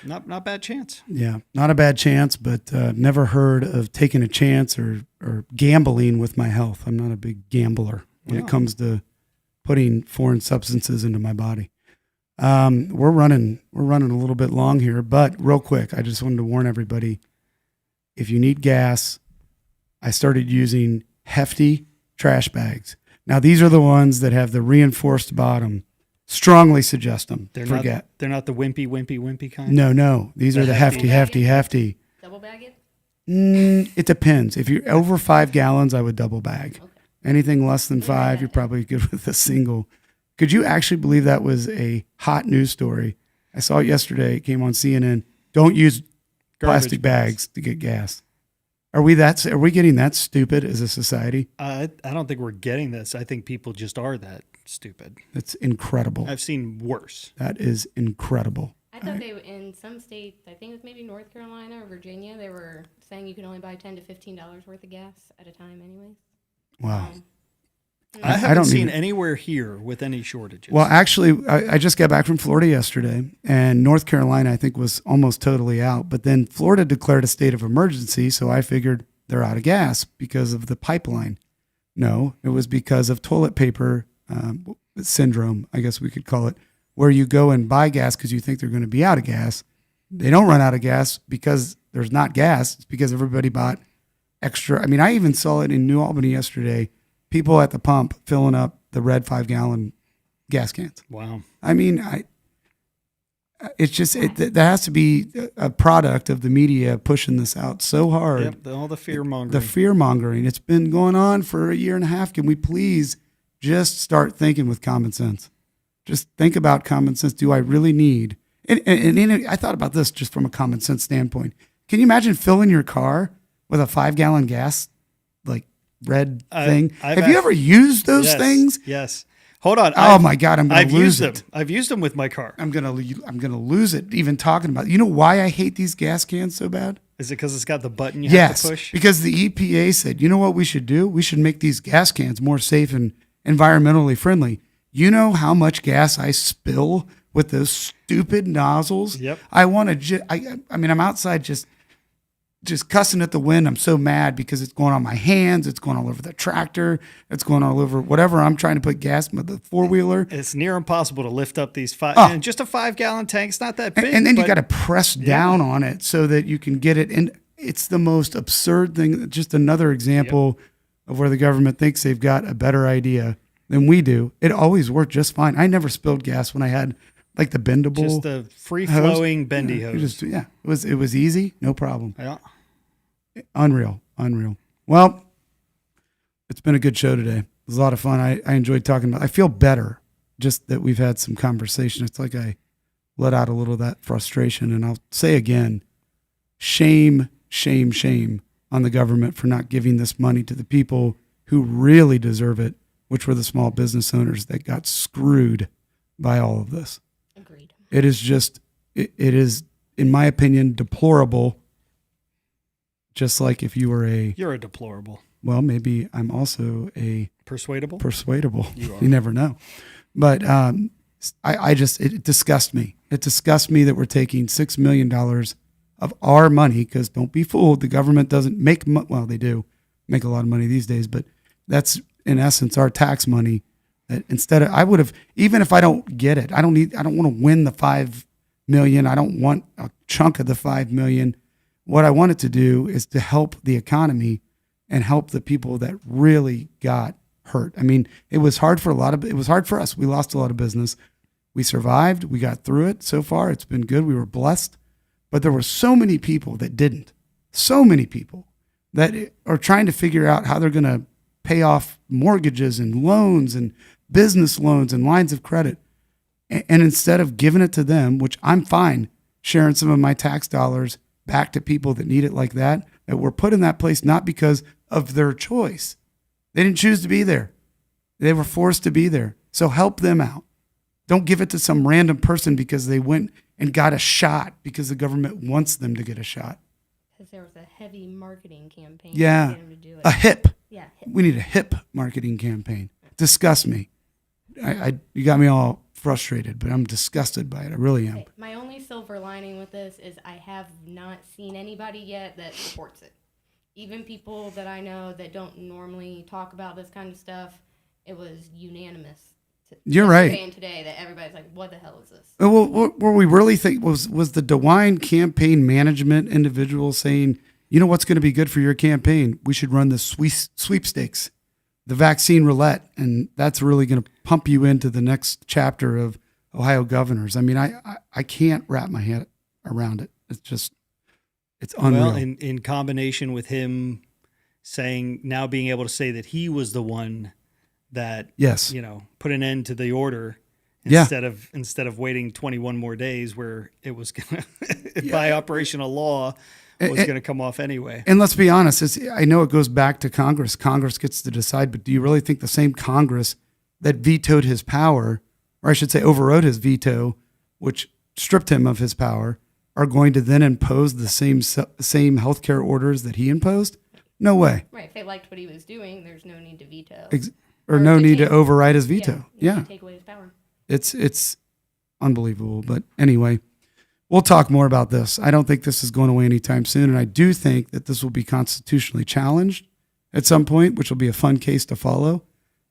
not bad chance. Yeah, not a bad chance, but never heard of taking a chance or gambling with my health. I'm not a big gambler when it comes to putting foreign substances into my body. We're running a little bit long here, but real quick, I just wanted to warn everybody: if you need gas, I started using Hefty trash bags. Now these are the ones that have the reinforced bottom. Strongly suggest them. They're Forget. They're not the wimpy kind. No. These are the hefty. Double bag it? It depends. If you're over 5 gallons, I would double bag. Okay. Anything less than 5, you're probably good with a single. Could you actually believe that was a hot news story? I saw it yesterday. It came on CNN. Don't use plastic bags to get gas. Are we getting that stupid as a society? I don't think we're getting this. I think people just are that stupid. That's incredible. I've seen worse. That is incredible. I thought they in some states, I think it was maybe North Carolina or Virginia, they were saying you can only buy $10 to $15 worth of gas at a time anyways. Wow. I haven't seen anywhere here with any shortages. Well, actually, I just got back from Florida yesterday, and North Carolina, I think, was almost totally out. But then Florida declared a state of emergency, so I figured they're out of gas because of the pipeline. No, it was because of toilet paper syndrome, I guess we could call it, where you go and buy gas because you think they're going to be out of gas. They don't run out of gas because there's not gas. It's because everybody bought extra. I mean, I even saw it in New Albany yesterday. People at the pump filling up the red 5-gallon gas cans. Wow. I mean, that has to be a product of the media pushing this out so hard. Yep, all the fear mongering. The fear mongering. It's been going on for a year and a half. Can we please just start thinking with common sense? Just think about common sense. Do I really need? And I thought about this just from a common sense standpoint. Can you imagine filling your car with a 5-gallon gas, like red thing? Have you ever used those things? Yes. Hold on. Oh my God, I'm going to lose it. I've used them with my car. I'm gonna lose it. Even talking about it. You know why I hate these gas cans so bad? Is it because it's got the button you have to push? Because the EPA said, you know what we should do? We should make these gas cans more safe and environmentally friendly. You know how much gas I spill with those stupid nozzles? Yep. I want to. I mean, I'm outside just cussing at the wind. I'm so mad because it's going on my hands. It's going all over the tractor. It's going all over whatever I'm trying to put gas in the 4-wheeler. It's near impossible to lift up these and just a 5-gallon tank. It's not that big. And then you got to press down on it so that you can get it. And it's the most absurd thing. Just another example of where the government thinks they've got a better idea than we do. It always worked just fine. I never spilled gas when I had like the bendable. Just the free flowing bendy hose. It was easy, no problem. Yeah. Unreal. Well, it's been a good show today. It was a lot of fun. I enjoyed talking about. I feel better just that we've had some conversation. It's like I let out a little of that frustration, and I'll say again, shame on the government for not giving this money to the people who really deserve it, which were the small business owners that got screwed by all of this. Agreed. It is just, it is, in my opinion, deplorable. Just like if you were You're a deplorable. Well, maybe I'm also a persuadable. You never know. But it disgusts me. It disgusts me that we're taking $6 million of our money, because don't be fooled, the government doesn't make well, they do make a lot of money these days, but that's in essence our tax money. That instead of, I would have, even if I don't get it, I don't want to win the $5 million. I don't want a chunk of the $5 million. What I wanted to do is to help the economy and help the people that really got hurt. I mean, it was hard for us. We lost a lot of business. We survived. We got through it. So far, it's been good. We were blessed. But there were so many people that didn't. So many people that are trying to figure out how they're going to pay off mortgages and loans and business loans and lines of credit. And instead of giving it to them, which I'm fine sharing some of my tax dollars back to people that need it like that were put in that place not because of their choice. They didn't choose to be there. They were forced to be there. So help them out. Don't give it to some random person because they went and got a shot because the government wants them to get a shot. Because there was a heavy marketing campaign. Yeah, to get them to do it. a hip. Yeah, hip. We need a hip marketing campaign. Disgust me. You got me all frustrated, but I'm disgusted by it. I really am. Okay, my only silver lining with this is I have not seen anybody yet that supports it. Even people that I know that don't normally talk about this kind of stuff, it was unanimous. You're right. And today that everybody's like, what the hell is this? Well, what we really think was the DeWine campaign management individual saying, you know what's going to be good for your campaign? We should run the sweepstakes, the vaccine roulette, and that's really going to pump you into the next chapter of Ohio governors. I mean, I can't wrap my head around it. It's unreal. Well, in combination with him being able to say that he was the one that put an end to the order instead of waiting 21 more days where it was gonna by operational law was going to come off anyway. And let's be honest, I know it goes back to Congress. Congress gets to decide, but do you really think the same Congress that vetoed his power, or I should say overrode his veto, which stripped him of his power, are going to then impose the same healthcare orders that he imposed? No way. Right. If they liked what he was doing, there's no need to veto. Or no need to override his veto. Yeah. Take away his power. It's unbelievable. But anyway, we'll talk more about this. I don't think this is going away anytime soon. And I do think that this will be constitutionally challenged at some point, which will be a fun case to follow,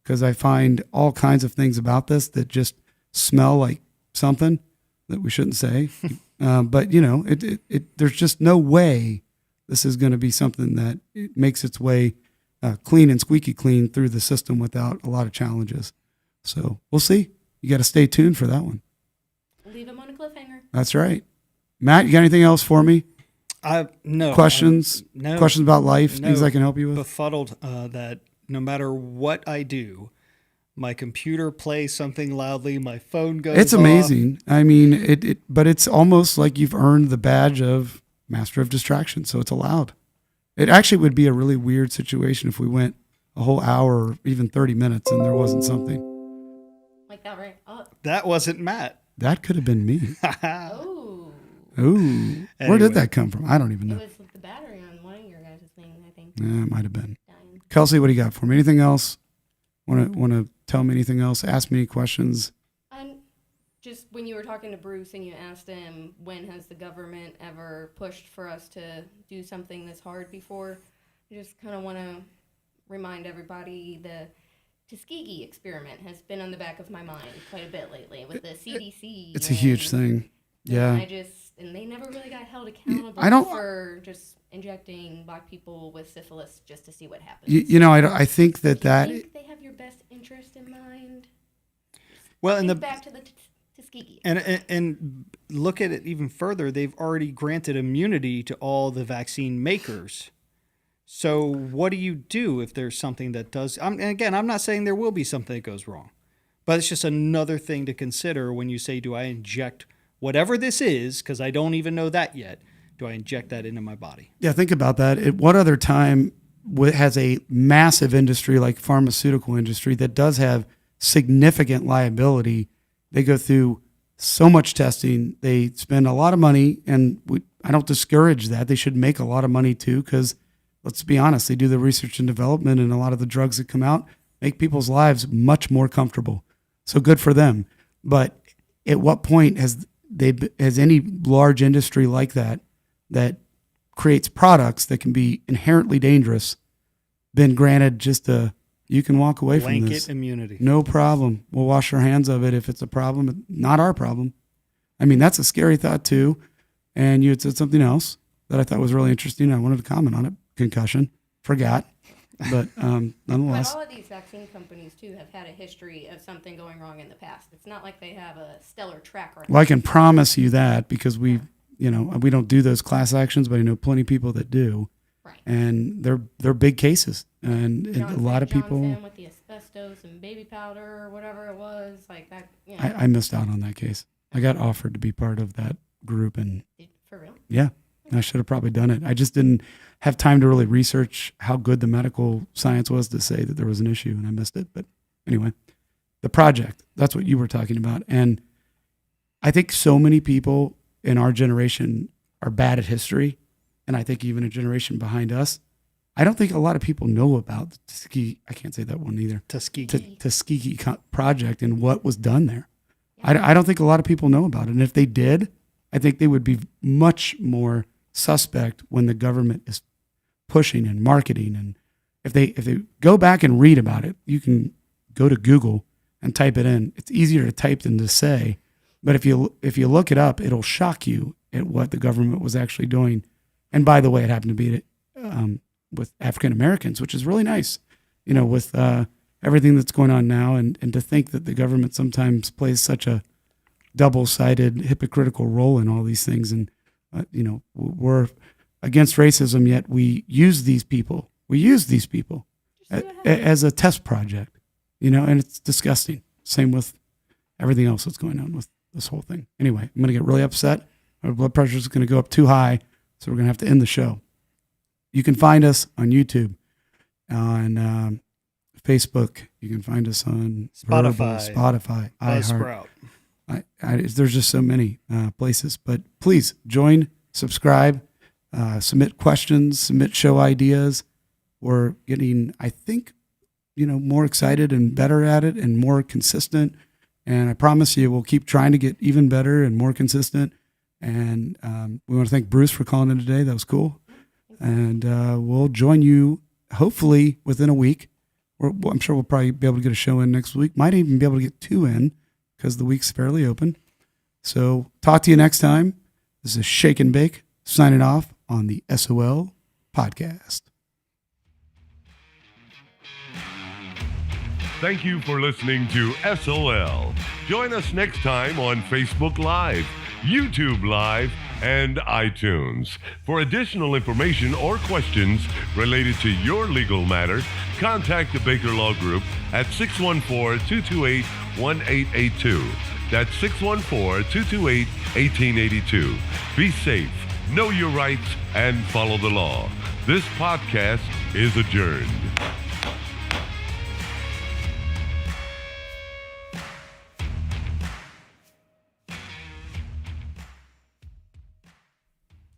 because I find all kinds of things about this that just smell like something that we shouldn't say. But, there's just no way this is going to be something that it makes its way clean and squeaky clean through the system without a lot of challenges. So we'll see. You got to stay tuned for that one. Leave him on a cliffhanger. That's right. Matt, you got anything else for me? No. Questions? No. Questions about life? Things I can help you with? Befuddled that no matter what I do, my computer plays something loudly, my phone goes It's amazing. off. I mean, but it's almost like you've earned the badge of master of distraction, so it's allowed. It actually would be a really weird situation if we went a whole hour or even 30 minutes and there wasn't something. Like that, right? Oh. That wasn't Matt. That could have been me. Oh. Ooh. Where did that come from? I don't even know. It was the battery on one of your guys' things, I think. Yeah, it might have been. Kelsey, what do you got for me? Anything else? Want to tell me anything else? Ask me any questions? Just when you were talking to Bruce and you asked him, when has the government ever pushed for us to do something this hard before? I just kind of want to remind everybody the Tuskegee experiment has been on the back of my mind quite a bit lately with the CDC. It's a huge thing. Yeah. And they never really got held accountable for just injecting black people with syphilis just to see what happens. I think that Do you think they have your best interest in mind? Well, back to the Tuskegee. And look at it even further. They've already granted immunity to all the vaccine makers. So what do you do if there's something that does? And again, I'm not saying there will be something that goes wrong, but it's just another thing to consider when you say, do I inject whatever this is, because I don't even know that yet, do I inject that into my body? Yeah, think about that. At what other time has a massive industry like pharmaceutical industry that does have significant liability? They go through so much testing. They spend a lot of money, and I don't discourage that. They should make a lot of money too, because let's be honest, they do the research and development, and a lot of the drugs that come out make people's lives much more comfortable. So good for them. But at what point has any large industry like that creates products that can be inherently dangerous been granted just you can walk away from this? Blanket immunity. No problem. We'll wash our hands of it if it's a problem. Not our problem. I mean, that's a scary thought too. And you had said something else that I thought was really interesting. I wanted to comment on it. Concussion. Forgot. But nonetheless. But all of these vaccine companies, too, have had a history of something going wrong in the past. It's not like they have a stellar track record. Well, I can promise you that because we don't do those class actions, but I know plenty of people that do. Right. And they're big cases. And a lot of people. Johnson with the asbestos and baby powder or whatever it was, like that. You know. I missed out on that case. I got offered to be part of that group. And For real? Yeah. I should have probably done it. I just didn't have time to really research how good the medical science was to say that there was an issue, and I missed it. But anyway, the project, that's what you were talking about. And I think so many people in our generation are bad at history, and I think even a generation behind us, I don't think a lot of people know about the Tuskegee, I can't say that one either, Tuskegee project and what was done there. I don't think a lot of people know about it. And if they did, I think they would be much more suspect when the government is pushing and marketing. And if they go back and read about it, you can go to Google and type it in. It's easier to type than to say, but if you look it up, it'll shock you at what the government was actually doing. And by the way, it happened to be with African Americans, which is really nice, with everything that's going on now, and to think that the government sometimes plays such a double-sided, hypocritical role in all these things. And, we're against racism, yet we use these people. As a test project, and it's disgusting. Same with everything else that's going on with this whole thing. Anyway, I'm going to get really upset. Our blood pressure is going to go up too high, so we're going to have to end the show. You can find us on YouTube, on Facebook. You can find us on Spotify, Buzzsprout. There's just so many places, but please join, subscribe, submit questions, submit show ideas. We're getting, I think, more excited and better at it and more consistent. And I promise you, we'll keep trying to get even better and more consistent. And we want to thank Bruce for calling in today. That was cool. And we'll join you hopefully within a week. I'm sure we'll probably be able to get a show in next week. Might even be able to get 2 in, because the week's fairly open. So talk to you next time. This is Shake and Bake signing off on the SOL podcast. Thank you for listening to SOL. Join us next time on Facebook Live, YouTube Live, and iTunes. For additional information or questions related to your legal matter, contact the Baker Law Group at 614-228-1882. That's 614-228-1882. Be safe, know your rights, and follow the law. This podcast is adjourned.